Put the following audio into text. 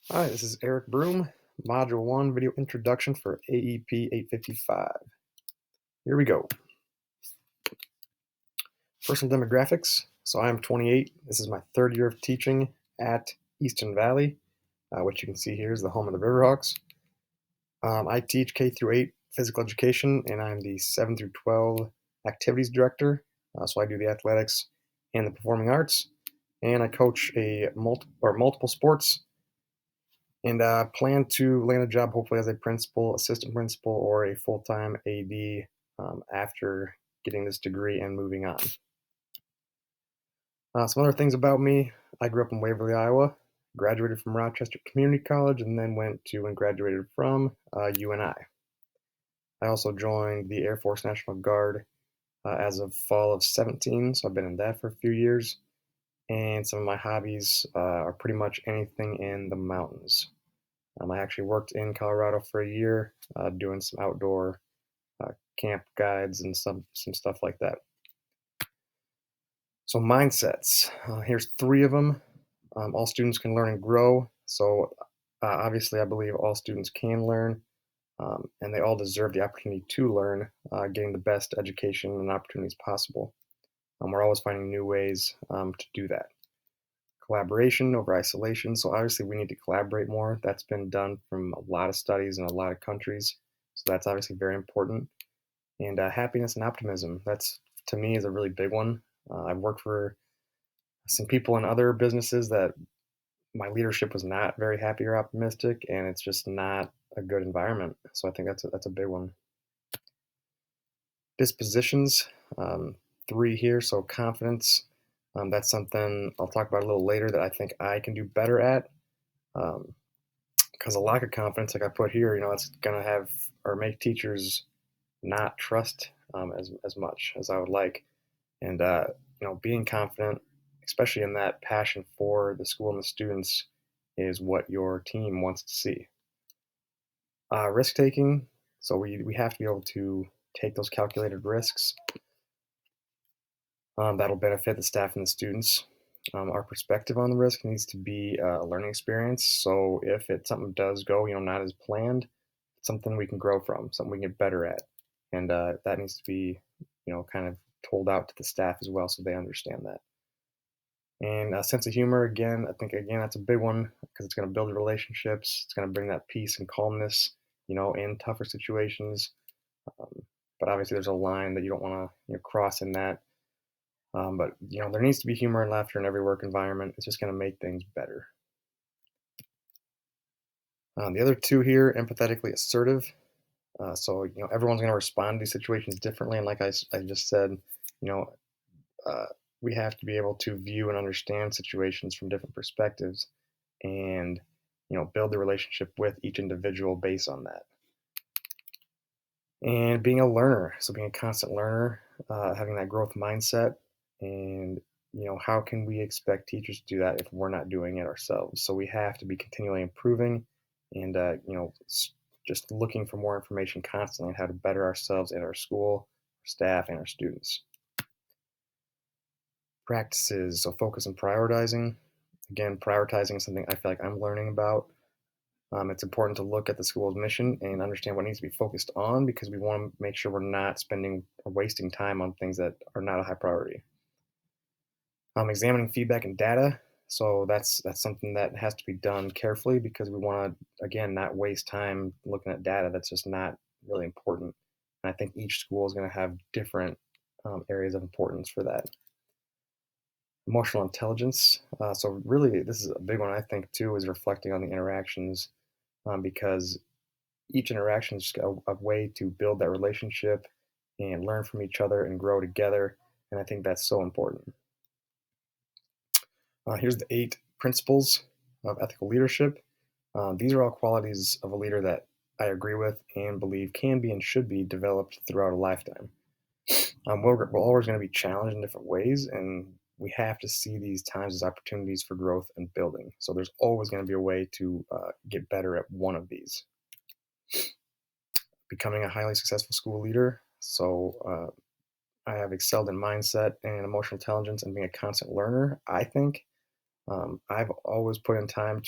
Hi, this is Eric Broom, Module 1 Video Introduction for AEP 855. Here we go. Personal demographics. So I am 28. This is my third year of teaching at Eastern Valley, which you can see here is the home of the Riverhawks. I teach K through 8 physical education, and I'm the 7 through 12 activities director. So I do the athletics and the performing arts, and I coach multiple sports and plan to land a job hopefully as a principal, assistant principal, or a full-time AD after getting this degree and moving on. Some other things about me: I grew up in Waverly, Iowa, graduated from Rochester Community College, and then went to and graduated from UNI. I also joined the Air Force National Guard as of fall of 17, so I've been in that for a few years. And some of my hobbies are pretty much anything in the mountains. I actually worked in Colorado for a year, doing some outdoor camp guides and some stuff like that. So mindsets. Here's three of them. All students can learn and grow. So obviously, I believe all students can learn, and they all deserve the opportunity to learn, getting the best education and opportunities possible. We're always finding new ways to do that. Collaboration over isolation. So obviously we need to collaborate more. That's been done from a lot of studies in a lot of countries. So that's obviously very important. And happiness and optimism. That's, to me, is a really big one. I've worked for some people in other businesses that my leadership was not very happy or optimistic, and it's just not a good environment. So I think that's a big one. Dispositions, three here. So confidence. That's something I'll talk about a little later that I think I can do better at. Because a lack of confidence, like I put here, it's going to have or make teachers not trust as much as I would like. And, being confident, especially in that passion for the school and the students, is what your team wants to see. Risk taking. So we have to be able to take those calculated risks. That'll benefit the staff and the students. Our perspective on the risk needs to be a learning experience. So if something does go, not as planned, it's something we can grow from, something we can get better at, and that needs to be, kind of told out to the staff as well, so they understand that. And a sense of humor, again, I think that's a big one because it's going to build relationships. It's going to bring that peace and calmness, in tougher situations. Um, but obviously, there's a line that you don't want to cross in that. But there needs to be humor and laughter in every work environment. It's just going to make things better. The other two here, empathetically assertive. So everyone's going to respond to these situations differently, and like I just said, you know, uh, we have to be able to view and understand situations from different perspectives, and build the relationship with each individual based on that. And being a learner, so being a constant learner, having that growth mindset, and how can we expect teachers to do that if we're not doing it ourselves? So we have to be continually improving, and just looking for more information constantly on how to better ourselves and our school, our staff, and our students. Practices, so focus on prioritizing. Again, prioritizing is something I feel like I'm learning about. It's important to look at the school's mission and understand what needs to be focused on, because we want to make sure we're not spending or wasting time on things that are not a high priority. Examining feedback and data. So that's something that has to be done carefully, because we want to, again, not waste time looking at data that's just not really important. And I think each school is going to have different areas of importance for that. Emotional intelligence. So really, this is a big one I think too, is reflecting on the interactions, because each interaction is just a way to build that relationship and learn from each other and grow together. And I think that's so important. Here's the 8 principles of ethical leadership. These are all qualities of a leader that I agree with and believe can be and should be developed throughout a lifetime. We're always going to be challenged in different ways, and we have to see these times as opportunities for growth and building. So there's always going to be a way to get better at one of these. Becoming a highly successful school leader. So I have excelled in mindset and emotional intelligence and being a constant learner. I think I've always put in time to